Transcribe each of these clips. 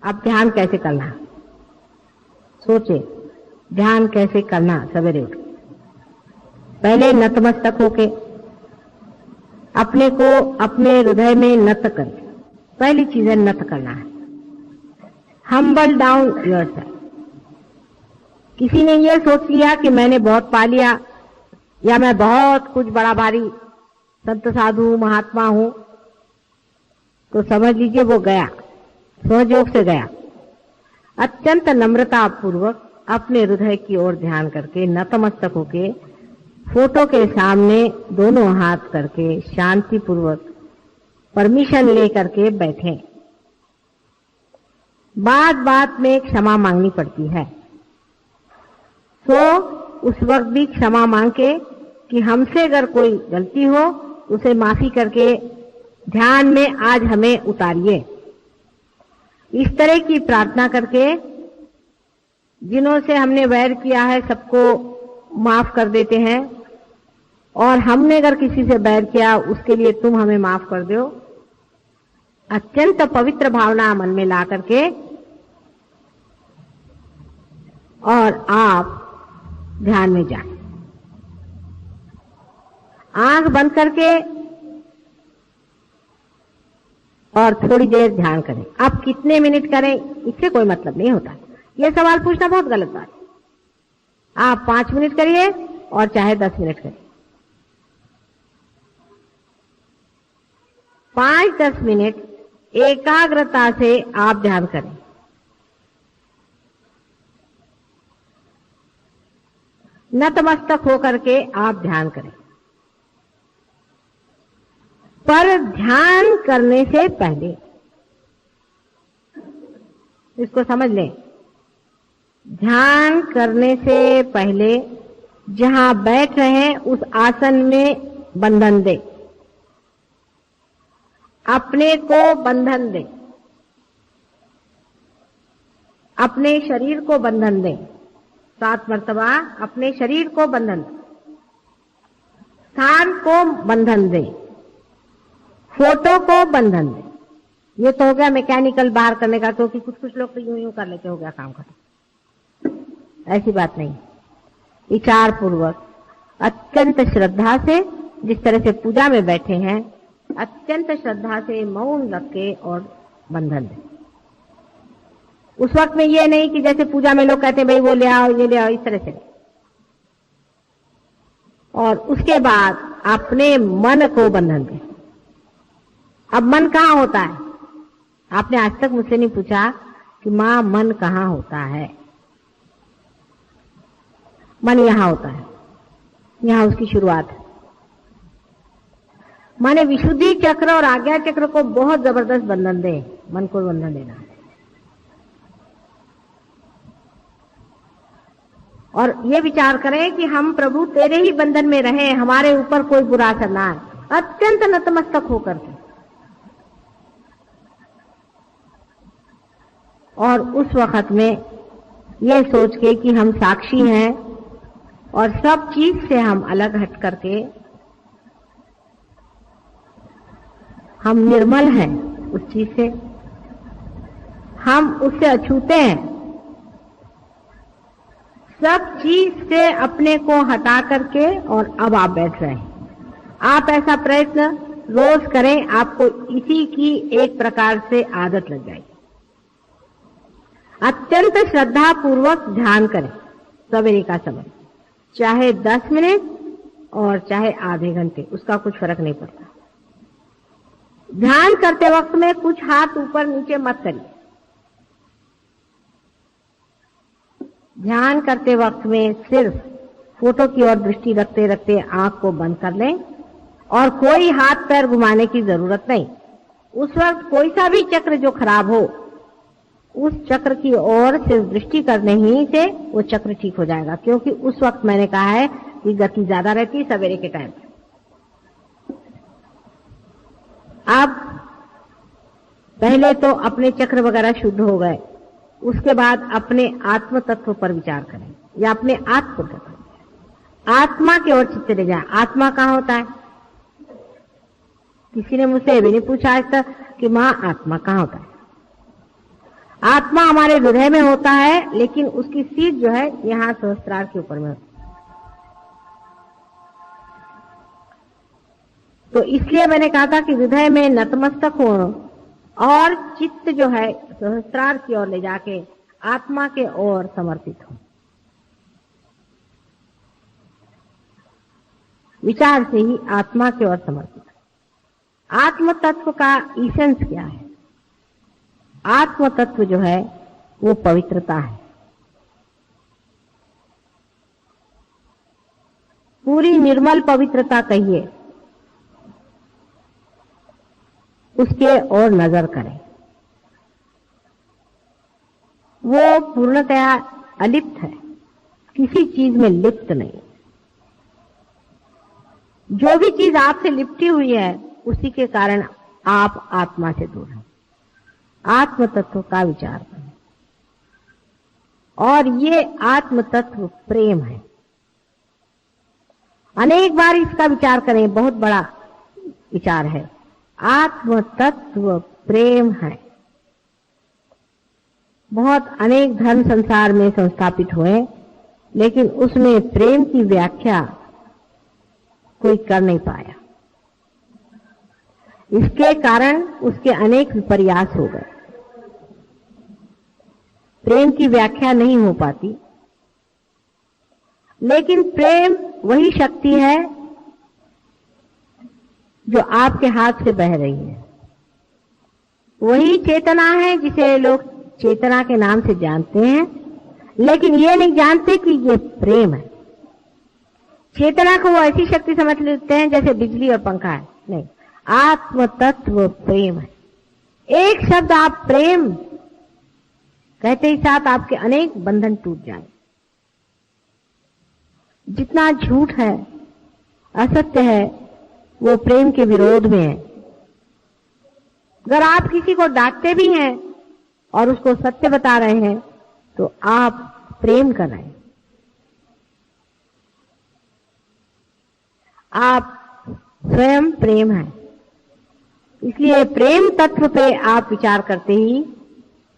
अब ध्यान कैसे करना, सोचे ध्यान कैसे करना। सवेरे उठ पहले नतमस्तक होके अपने को अपने हृदय में नत कर, पहली चीज है नत करना है। Humble down yourself. किसी ने ये सोच लिया कि मैंने बहुत पा लिया या मैं बहुत कुछ बड़ा भारी संत साधु महात्मा हूं, तो समझ लीजिए वो गया, सहयोग से गया। अत्यंत नम्रता पूर्वक अपने हृदय की ओर ध्यान करके नतमस्तक होके फोटो के सामने दोनों हाथ करके शांति पूर्वक परमिशन लेकर के बैठे। बात बात में क्षमा मांगनी पड़ती है, तो उस वक्त भी क्षमा मांग के कि हमसे अगर कोई गलती हो उसे माफी करके ध्यान में आज हमें उतारिए। इस तरह की प्रार्थना करके जिन्हों से हमने वैर किया है सबको माफ कर देते हैं, और हमने अगर किसी से वैर किया उसके लिए तुम हमें माफ कर दो। अत्यंत पवित्र भावना मन में ला करके और आप ध्यान में जाएं। आंख बंद करके और थोड़ी देर ध्यान करें। आप कितने मिनट करें इससे कोई मतलब नहीं होता। यह सवाल पूछना बहुत गलत बात है। आप 5 मिनट करिए और चाहे 10 मिनट करिए। 5-10 मिनट एकाग्रता से आप ध्यान करें। नतमस्तक होकर के आप ध्यान करें। पर ध्यान करने से पहले इसको समझ लें, ध्यान करने से पहले जहां बैठ रहे हैं उस आसन में बंधन दे, अपने को बंधन दे, अपने शरीर को बंधन दे। 7 मर्तबा अपने शरीर को बंधन दे, स्थान को बंधन दे, फोटो को बंधन दे। ये तो हो गया मैकेनिकल बाहर करने का, क्योंकि कुछ लोग तो यूं कर लेते, हो गया काम खत्म। ऐसी बात नहीं। विचार पूर्वक अत्यंत श्रद्धा से, जिस तरह से पूजा में बैठे हैं, अत्यंत श्रद्धा से मौन रख के और बंधन दे। उस वक्त में ये नहीं कि जैसे पूजा में लोग कहते हैं भाई वो ले आओ ये ले आओ, इस तरह से। और उसके बाद अपने मन को बंधन दे। अब मन कहाँ होता है? आपने आज तक मुझसे नहीं पूछा कि मां मन कहाँ होता है। मन यहां होता है, यहां उसकी शुरुआत है। माने विशुद्धि चक्र और आज्ञा चक्र को बहुत जबरदस्त बंधन दे, मन को बंधन देना है। और ये विचार करें कि हम प्रभु तेरे ही बंधन में रहें, हमारे ऊपर कोई बुरा असर ना आए, अत्यंत नतमस्तक होकर के। और उस वक्त में ये सोच के कि हम साक्षी हैं और सब चीज से हम अलग हट करके हम निर्मल हैं, उस चीज से हम उससे अछूते हैं। सब चीज से अपने को हटा करके और अब आप बैठ रहे हैं। आप ऐसा प्रयत्न रोज करें, आपको इसी की एक प्रकार से आदत लग जाएगी। अत्यंत श्रद्धा पूर्वक ध्यान करें सवेरे का समय, चाहे 10 मिनट और चाहे आधे घंटे, उसका कुछ फर्क नहीं पड़ता। ध्यान करते वक्त में कुछ हाथ ऊपर नीचे मत करिए। ध्यान करते वक्त में सिर्फ फोटो की ओर दृष्टि रखते रखते आंख को बंद कर लें और कोई हाथ पैर घुमाने की जरूरत नहीं। उस वक्त कोई सा भी चक्र जो खराब हो, उस चक्र की ओर सिर्फ दृष्टि करने ही से वो चक्र ठीक हो जाएगा। क्योंकि उस वक्त मैंने कहा है कि गति ज्यादा रहती है सवेरे के टाइम। अब पहले तो अपने चक्र वगैरह शुद्ध हो गए, उसके बाद अपने आत्म तत्व पर विचार करें या अपने आत्म तत्व, आत्मा की ओर चित्त ले जाए। आत्मा कहाँ होता है? किसी ने मुझसे भी नहीं पूछा आज तक कि मां आत्मा कहाँ होता है। आत्मा हमारे हृदय में होता है, लेकिन उसकी सीट जो है यहाँ सहस्त्रार के ऊपर में होती है। तो इसलिए मैंने कहा था कि हृदय में नतमस्तक हो और चित्त जो है सहस्त्रार की ओर ले जाके आत्मा के ओर समर्पित हो। विचार से ही आत्मा की ओर समर्पित हो। आत्म तत्व का इसेंस क्या है? आत्म तत्व जो है वो पवित्रता है। पूरी निर्मल पवित्रता कहिए, उसके ओर नजर करें। वो पूर्णतया अलिप्त है, किसी चीज में लिप्त नहीं। जो भी चीज आपसे लिपटी हुई है उसी के कारण आप आत्मा से दूर हैं। आत्म तत्व का विचार करें, और ये आत्म तत्व प्रेम है। अनेक बार इसका विचार करें, बहुत बड़ा विचार है। आत्म तत्व प्रेम है। बहुत अनेक धर्म संसार में संस्थापित हुए, लेकिन उसमें प्रेम की व्याख्या कोई कर नहीं पाया। इसके कारण उसके अनेक विपर्यास हो गए। प्रेम की व्याख्या नहीं हो पाती, लेकिन प्रेम वही शक्ति है जो आपके हाथ से बह रही है। वही चेतना है जिसे लोग चेतना के नाम से जानते हैं, लेकिन ये नहीं जानते कि ये प्रेम है। चेतना को वो ऐसी शक्ति समझ लेते हैं जैसे बिजली और पंखा है। नहीं, आत्म तत्व प्रेम है। एक शब्द आप प्रेम कहते ही साथ आपके अनेक बंधन टूट जाए। जितना झूठ है, असत्य है, वो प्रेम के विरोध में है। अगर आप किसी को डांटते भी हैं और उसको सत्य बता रहे हैं तो आप प्रेम कर रहे हैं। आप स्वयं प्रेम है। इसलिए प्रेम तत्व पे आप विचार करते ही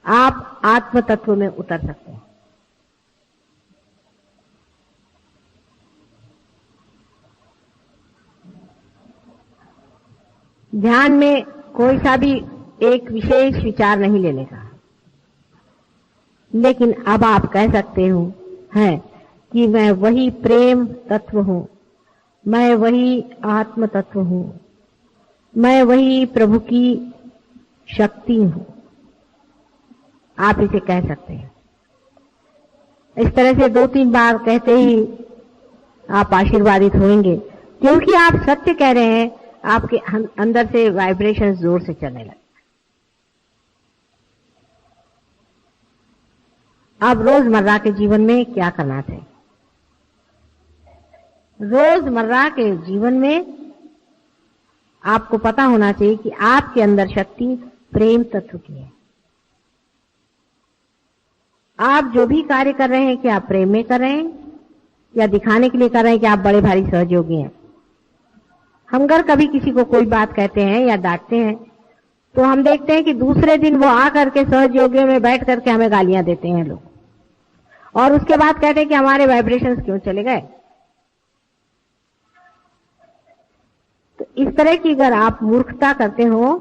आप आत्म तत्व में उतर सकते हैं। ध्यान में कोई सा भी एक विशेष विचार नहीं लेने का, लेकिन अब आप कह सकते हो हैं कि मैं वही प्रेम तत्व हूं, मैं वही आत्म तत्व हूं, मैं वही प्रभु की शक्ति हूं। आप इसे कह सकते हैं। इस तरह से 2-3 बार कहते ही आप आशीर्वादित होंगे, क्योंकि आप सत्य कह रहे हैं। आपके अंदर से वाइब्रेशन जोर से चलने लगे। अब रोजमर्रा के जीवन में क्या करना चाहिए? रोजमर्रा के जीवन में आपको पता होना चाहिए कि आपके अंदर शक्ति प्रेम तत्व की है। आप जो भी कार्य कर रहे हैं, क्या आप प्रेम में कर रहे हैं या दिखाने के लिए कर रहे हैं कि आप बड़े भारी सहयोगी हैं? हम अगर कभी किसी को कोई बात कहते हैं या डांटते हैं तो हम देखते हैं कि दूसरे दिन वो आकर के सहयोगियों में बैठ करके हमें गालियां देते हैं लोग, और उसके बाद कहते हैं कि हमारे वाइब्रेशंस क्यों चले गए। तो इस तरह की अगर आप मूर्खता करते हो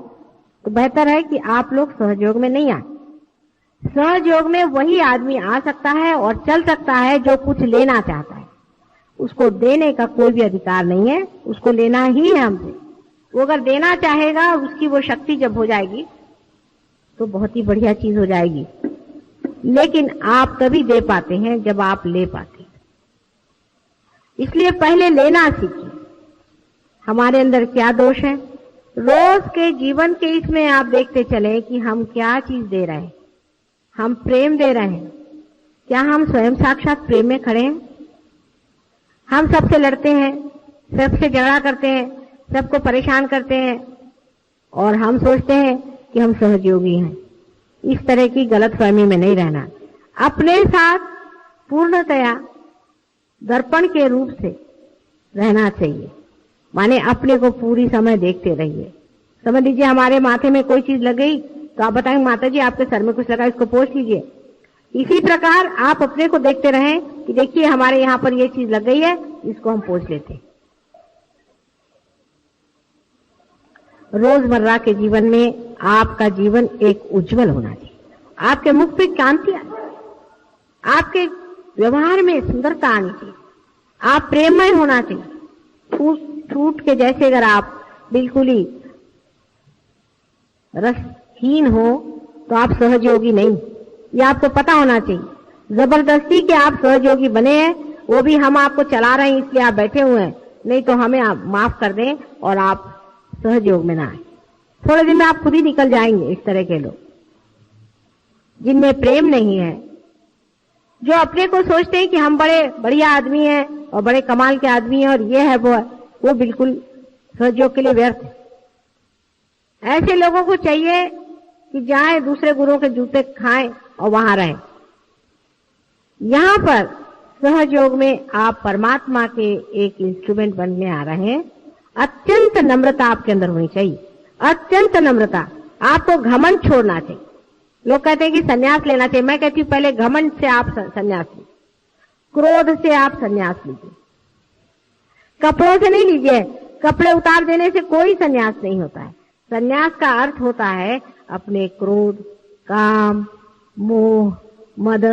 तो बेहतर है कि आप लोग सहयोग में नहीं आए। सहयोग में वही आदमी आ सकता है और चल सकता है जो कुछ लेना चाहता है। उसको देने का कोई भी अधिकार नहीं है, उसको लेना ही है हमसे। वो अगर देना चाहेगा, उसकी वो शक्ति जब हो जाएगी तो बहुत ही बढ़िया चीज हो जाएगी। लेकिन आप तभी दे पाते हैं जब आप ले पाते हैं। इसलिए पहले लेना सीखिए। हमारे अंदर क्या दोष है? रोज के जीवन के इसमें आप देखते चले कि हम क्या चीज दे रहे हैं। हम प्रेम दे रहे हैं। क्या हम स्वयं साक्षात प्रेम में खड़े हैं? हम सबसे लड़ते हैं, सबसे झगड़ा करते हैं, सबको परेशान करते हैं और हम सोचते हैं कि हम सहयोगी हैं। इस तरह की गलतफहमी में नहीं रहना। अपने साथ पूर्णतया दर्पण के रूप से रहना चाहिए। माने अपने को पूरी समय देखते रहिए। समझ लीजिए हमारे माथे में कोई चीज लग गई तो आप बताएंगे माता जी आपके सर में कुछ लगा, इसको पोंछ लीजिए। इसी प्रकार आप अपने को देखते रहें कि देखिए हमारे यहाँ पर ये चीज लग गई है, इसको हम पोंछ लेते हैं। रोजमर्रा के जीवन में आपका जीवन एक उज्जवल होना चाहिए। आपके मुख पे कांति आनी चाहिए, आपके व्यवहार में सुंदरता आनी चाहिए, आप प्रेममय होना चाहिए। फ्रूट के जैसे अगर आप बिल्कुल ही रसहीन हो तो आप सहयोगी नहीं, ये आपको पता होना चाहिए। जबरदस्ती के आप सहयोगी बने हैं, वो भी हम आपको चला रहे हैं इसलिए आप बैठे हुए हैं, नहीं तो हमें आप माफ कर दें और आप सहयोग में ना आए। थोड़े दिन में आप खुद ही निकल जाएंगे। इस तरह के लोग जिनमें प्रेम नहीं है, जो अपने को सोचते हैं कि हम बड़े बढ़िया आदमी हैं और बड़े कमाल के आदमी हैं और ये है वो बिल्कुल सहयोग के लिए व्यर्थ है। ऐसे लोगों को चाहिए कि जाए दूसरे गुरुओं के जूते खाएं और वहां रहें। यहां पर सहयोग में आप परमात्मा के एक इंस्ट्रूमेंट बनने आ रहे हैं। अत्यंत नम्रता आपके अंदर होनी चाहिए, अत्यंत नम्रता। आपको घमंड छोड़ना चाहिए। लोग कहते हैं कि संन्यास लेना चाहिए, मैं कहती हूँ पहले घमंड से आप संन्यास लीजिए, क्रोध से आप संन्यास लीजिए, कपड़ों से नहीं लीजिए। कपड़े उतार देने से कोई संन्यास नहीं होता है। संन्यास का अर्थ होता है अपने क्रोध, काम, मोह, मद,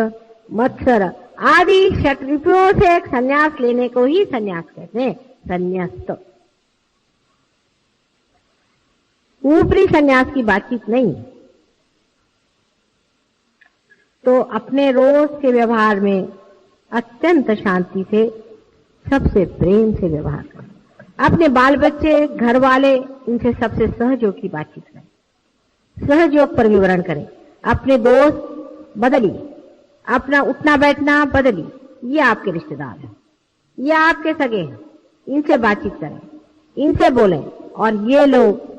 मत्सर आदि षट्रिपुओं से एक संन्यास लेने को ही संन्यास कहते हैं, संन्यास्त। ऊपरी संन्यास की बातचीत नहीं। तो अपने रोज के व्यवहार में अत्यंत शांति से, सबसे प्रेम से व्यवहार करें। अपने बाल बच्चे, घर वाले, इनसे सबसे सहयोग की बातचीत करें, सहयोग पर विवरण करें। अपने दोस्त बदलिए, अपना उठना बैठना बदलिए। ये आपके रिश्तेदार हैं, ये आपके सगे हैं, इनसे बातचीत करें, इनसे बोलें और ये लोग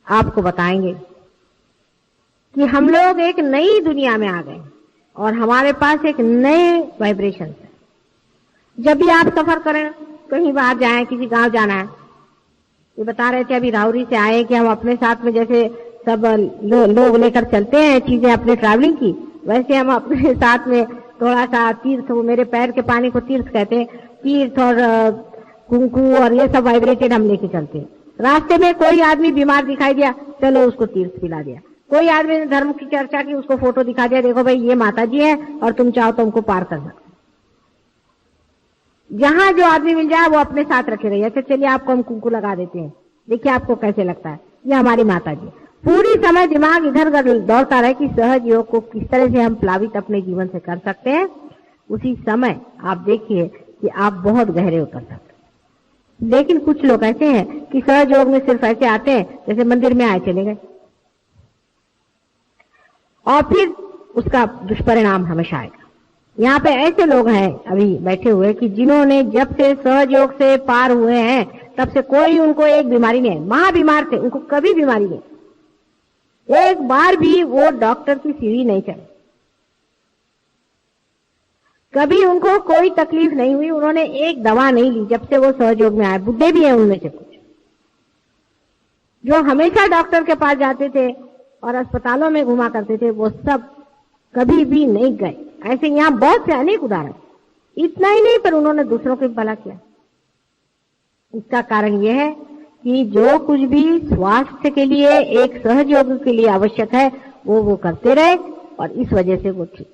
आपको बताएंगे कि हम लोग एक नई दुनिया में आ गए और हमारे पास एक नए वाइब्रेशन है। जब भी आप सफर करें, कहीं बाहर जाएं, किसी गांव जाना है, ये बता रहे थे अभी राहुरी से आए कि हम अपने साथ में जैसे सब लोग लेकर चलते हैं चीजें अपने ट्रैवलिंग की, वैसे हम अपने साथ में थोड़ा सा तीर्थ, वो मेरे पैर के पानी को तीर्थ कहते हैं, तीर्थ और कुंकू और ये सब वाइब्रेटेड हम लेके चलते हैं। रास्ते में कोई आदमी बीमार दिखाई दिया, चलो उसको तीर्थ पिला दिया। कोई आदमी ने धर्म की चर्चा की, उसको फोटो दिखा दिया, देखो भाई ये माता जी है और तुम चाहो तो हमको पार कर सकते। जहां जो आदमी मिल जाए वो अपने साथ रखे रहिए। अच्छा चलिए आपको हम कुंकू लगा देते हैं, देखिए आपको कैसे लगता है, ये हमारी माता जी। पूरी समय दिमाग इधर उधर दौड़ता रहे कि सहज योग को किस तरह से हम प्लावित अपने जीवन से कर सकते हैं। उसी समय आप देखिए कि आप बहुत गहरे उतर सकते हैं। लेकिन कुछ लोग ऐसे हैं कि सहज योग में सिर्फ ऐसे आते हैं जैसे मंदिर में आए चले गए, और फिर उसका दुष्परिणाम हमेशा आएगा। यहाँ पे ऐसे लोग हैं अभी बैठे हुए कि जिन्होंने जब से सहयोग से पार हुए हैं तब से कोई उनको एक बीमारी नहीं है। महाबीमार थे, उनको कभी बीमारी नहीं, एक बार भी वो डॉक्टर की सीढ़ी नहीं चढ़े, कभी उनको कोई तकलीफ नहीं हुई, उन्होंने एक दवा नहीं ली जब से वो सहयोग में आए। बुढ़े भी हैं उनमें से कुछ जो हमेशा डॉक्टर के पास जाते थे और अस्पतालों में घुमा करते थे, वो सब कभी भी नहीं गए। ऐसे यहाँ बहुत से अनेक उदाहरण। इतना ही नहीं पर उन्होंने दूसरों को भला किया। इसका कारण यह है कि जो कुछ भी स्वास्थ्य के लिए, एक सहयोग के लिए आवश्यक है वो करते रहे और इस वजह से वो ठीक।